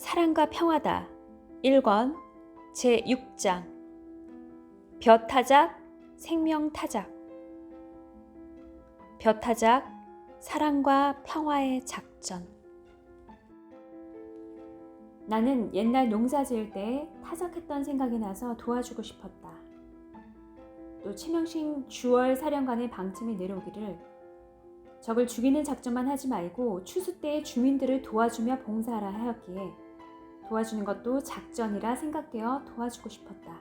사랑과 평화다. 1권 제6장 벼타작 생명타작. 벼타작 사랑과 평화의 작전. 나는 옛날 농사 지을 때 타작했던 생각이 나서 도와주고 싶었다. 또 최명식 주월 사령관의 방침이 내려오기를 적을 죽이는 작전만 하지 말고 추수 때에 주민들을 도와주며 봉사하라 하였기에 도와주는 것도 작전이라 생각되어 도와주고 싶었다.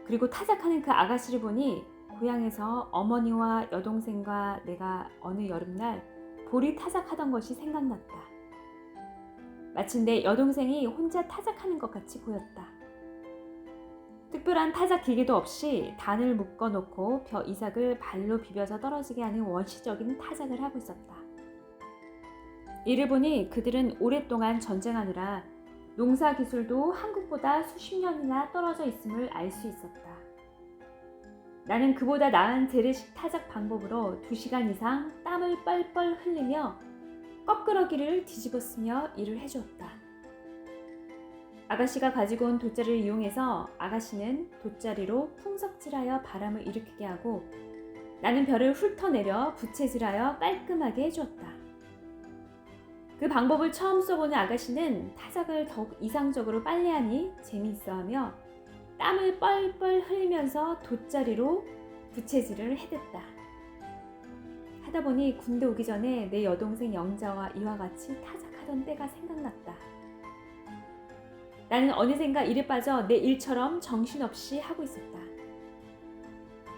그리고 타작하는 그 아가씨를 보니 고향에서 어머니와 여동생과 내가 어느 여름날 보리 타작하던 것이 생각났다. 마치 내 여동생이 혼자 타작하는 것 같이 보였다. 특별한 타작 기계도 없이 단을 묶어놓고 벼 이삭을 발로 비벼서 떨어지게 하는 원시적인 타작을 하고 있었다. 이를 보니 그들은 오랫동안 전쟁하느라 농사 기술도 한국보다 수십 년이나 떨어져 있음을 알 수 있었다. 나는 그보다 나은 재래식 타작 방법으로 2시간 이상 땀을 뻘뻘 흘리며 꺾으러기를 뒤집어쓰며 일을 해주었다. 아가씨가 가지고 온 돗자리를 이용해서 아가씨는 돗자리로 풍석질하여 바람을 일으키게 하고 나는 벼를 훑어내려 부채질하여 깔끔하게 해주었다. 그 방법을 처음 써보는 아가씨는 타작을 더욱 이상적으로 빨리 하니 재미있어하며 땀을 뻘뻘 흘리면서 돗자리로 부채질을 해댔다. 하다 보니 군대 오기 전에 내 여동생 영자와 이와 같이 타작하던 때가 생각났다. 나는 어느샌가 일에 빠져 내 일처럼 정신없이 하고 있었다.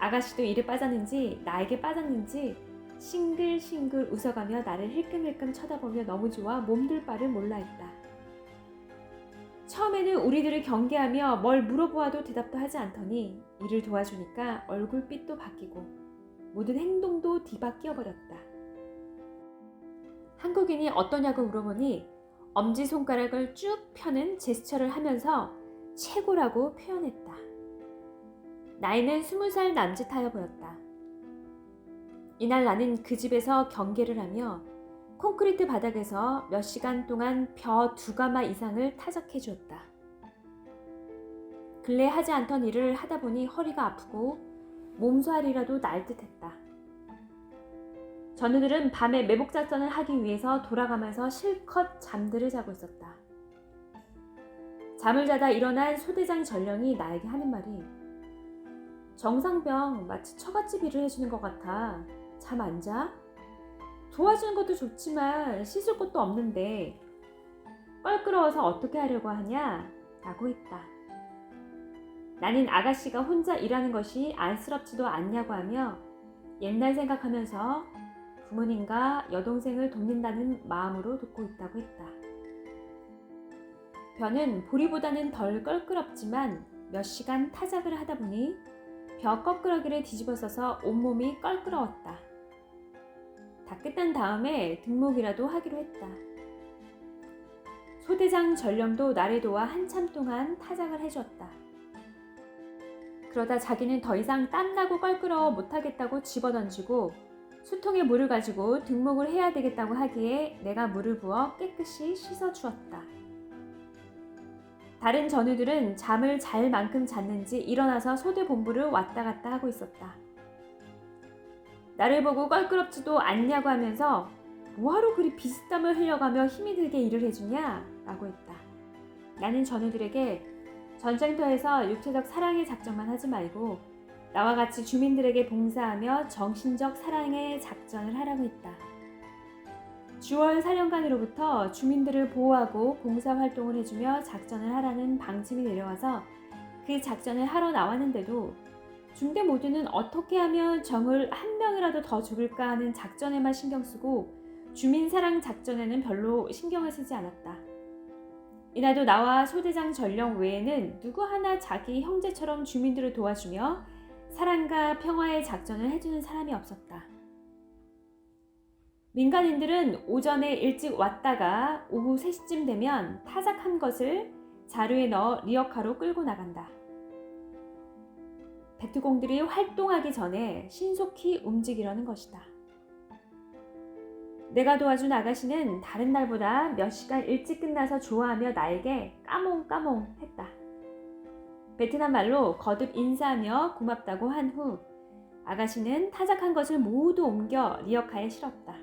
아가씨도 일에 빠졌는지 나에게 빠졌는지 싱글싱글 웃어가며 나를 힐끔힐끔 쳐다보며 너무 좋아 몸둘 바를 몰라 했다. 처음에는 우리들을 경계하며 뭘 물어보아도 대답도 하지 않더니 일을 도와주니까 얼굴빛도 바뀌고 모든 행동도 뒤바뀌어버렸다. 한국인이 어떠냐고 물어보니 엄지손가락을 쭉 펴는 제스처를 하면서 최고라고 표현했다. 나이는 20살 남짓하여 보였다. 이날 나는 그 집에서 경계를 하며 콘크리트 바닥에서 몇 시간 동안 벼 2가마 이상을 타작해 주었다. 근래 하지 않던 일을 하다 보니 허리가 아프고 몸살이라도 날 듯했다. 전우들은 밤에 매복작전을 하기 위해서 돌아가면서 실컷 잠들을 자고 있었다. 잠을 자다 일어난 소대장 전령이 나에게 하는 말이 정상병 마치 처갓집 일을 해주는 것 같아. 잠 안 자? 도와주는 것도 좋지만 씻을 것도 없는데 껄끄러워서 어떻게 하려고 하냐? 라고 했다. 나는 아가씨가 혼자 일하는 것이 안쓰럽지도 않냐고 하며 옛날 생각하면서 부모님과 여동생을 돕는다는 마음으로 듣고 있다고 했다. 벼는 보리보다는 덜 껄끄럽지만 몇 시간 타작을 하다 보니 벼 꺾으러기를 뒤집어 써서 온몸이 껄끄러웠다. 다 끝난 다음에 등목이라도 하기로 했다. 소대장 전령도 나를 도와 한참 동안 타작을 해주었다. 그러다 자기는 더 이상 땀나고 껄끄러워 못하겠다고 집어던지고 수통에 물을 가지고 등목을 해야 되겠다고 하기에 내가 물을 부어 깨끗이 씻어주었다. 다른 전우들은 잠을 잘 만큼 잤는지 일어나서 소대 본부를 왔다 갔다 하고 있었다. 나를 보고 껄끄럽지도 않냐고 하면서 뭐하러 그리 비스땀을 흘려가며 힘이 들게 일을 해주냐? 라고 했다. 나는 전우들에게 전쟁터에서 육체적 사랑의 작전만 하지 말고 나와 같이 주민들에게 봉사하며 정신적 사랑의 작전을 하라고 했다. 주월 사령관으로부터 주민들을 보호하고 봉사활동을 해주며 작전을 하라는 방침이 내려와서 그 작전을 하러 나왔는데도 중대 모두는 어떻게 하면 정을 한 명이라도 더 죽일까 하는 작전에만 신경 쓰고 주민사랑 작전에는 별로 신경을 쓰지 않았다. 이날도 나와 소대장 전령 외에는 누구 하나 자기 형제처럼 주민들을 도와주며 사랑과 평화의 작전을 해주는 사람이 없었다. 민간인들은 오전에 일찍 왔다가 오후 3시쯤 되면 타작한 것을 자루에 넣어 리어카로 끌고 나간다. 베트공들이 활동하기 전에 신속히 움직이려는 것이다. 내가 도와준 아가씨는 다른 날보다 몇 시간 일찍 끝나서 좋아하며 나에게 까몽까몽 했다. 베트남 말로 거듭 인사하며 고맙다고 한 후 아가씨는 타작한 것을 모두 옮겨 리어카에 실었다.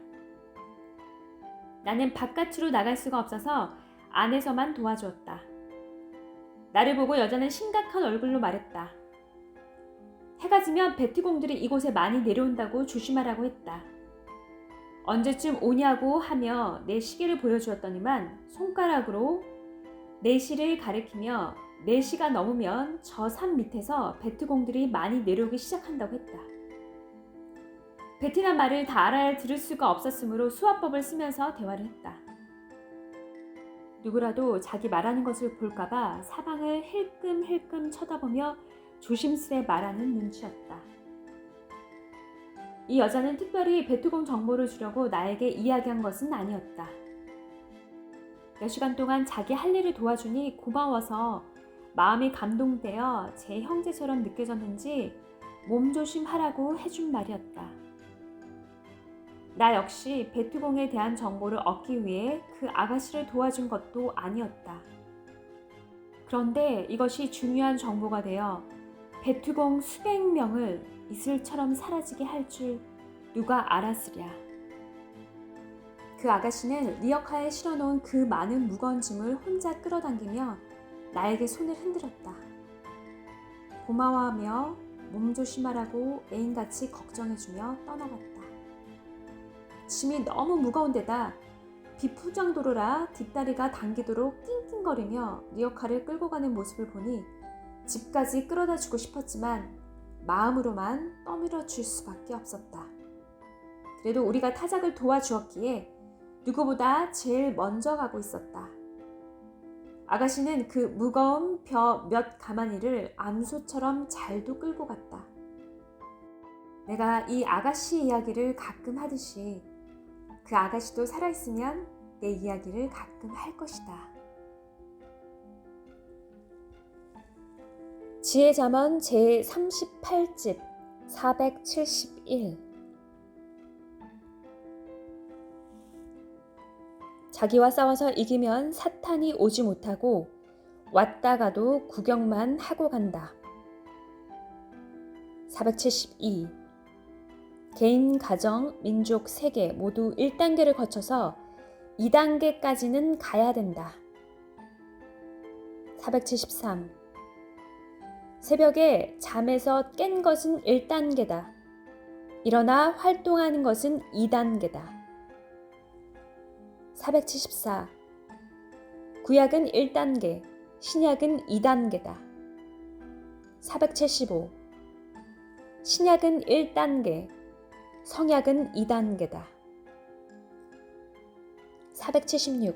나는 바깥으로 나갈 수가 없어서 안에서만 도와주었다. 나를 보고 여자는 심각한 얼굴로 말했다. 해가 지면 베트공들이 이곳에 많이 내려온다고 조심하라고 했다. 언제쯤 오냐고 하며 내 시계를 보여주었더니만 손가락으로 4시를 가리키며 4시가 넘으면 저 산 밑에서 베트공들이 많이 내려오기 시작한다고 했다. 베트남 말을 다 알아야 들을 수가 없었으므로 수화법을 쓰면서 대화를 했다. 누구라도 자기 말하는 것을 볼까봐 사방을 힐끔힐끔 쳐다보며 조심스레 말하는 눈치였다. 이 여자는 특별히 베트공 정보를 주려고 나에게 이야기한 것은 아니었다. 몇 시간 동안 자기 할 일을 도와주니 고마워서 마음이 감동되어 제 형제처럼 느껴졌는지 몸조심하라고 해준 말이었다. 나 역시 베트공에 대한 정보를 얻기 위해 그 아가씨를 도와준 것도 아니었다. 그런데 이것이 중요한 정보가 되어 베트공 수백 명을 이슬처럼 사라지게 할 줄 누가 알았으랴. 그 아가씨는 리어카에 실어놓은 그 많은 무거운 짐을 혼자 끌어당기며 나에게 손을 흔들었다. 고마워하며 몸조심하라고 애인같이 걱정해주며 떠나갔다. 짐이 너무 무거운 데다 비포장도로라 뒷다리가 당기도록 낑낑거리며 리어카를 끌고 가는 모습을 보니 집까지 끌어다 주고 싶었지만 마음으로만 떠밀어 줄 수밖에 없었다. 그래도 우리가 타작을 도와주었기에 누구보다 제일 먼저 가고 있었다. 아가씨는 그 무거운 벼 몇 가마니를 암소처럼 잘도 끌고 갔다. 내가 이 아가씨 이야기를 가끔 하듯이 그 아가씨도 살아있으면 내 이야기를 가끔 할 것이다. 지혜잠언 제38집 471. 자기와 싸워서 이기면 사탄이 오지 못하고 왔다 가도 구경만 하고 간다. 472. 개인, 가정, 민족, 세계 모두 1단계를 거쳐서 2단계까지는 가야 된다. 473. 새벽에 잠에서 깬 것은 1단계다. 일어나 활동하는 것은 2단계다. 474. 구약은 1단계, 신약은 2단계다. 475. 신약은 1단계, 성약은 2단계다. 476.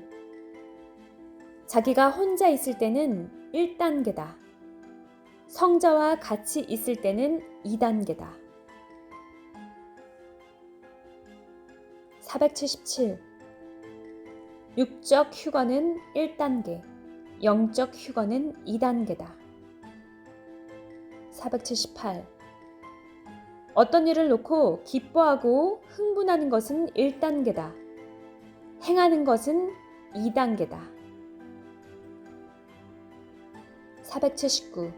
자기가 혼자 있을 때는 1단계다. 성자와 같이 있을 때는 2단계다. 477. 육적 휴거는 1단계, 영적 휴거는 2단계다. 478. 어떤 일을 놓고 기뻐하고 흥분하는 것은 1단계다. 행하는 것은 2단계다. 479.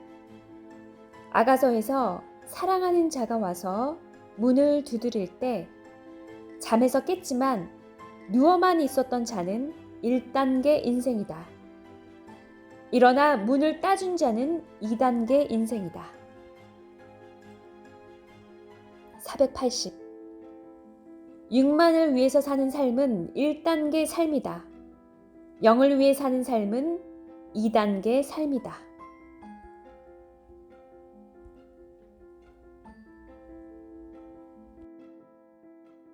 아가서에서 사랑하는 자가 와서 문을 두드릴 때 잠에서 깼지만 누워만 있었던 자는 1단계 인생이다. 일어나 문을 따준 자는 2단계 인생이다. 480. 육만을 위해서 사는 삶은 1단계 삶이다. 영을 위해 사는 삶은 2단계 삶이다.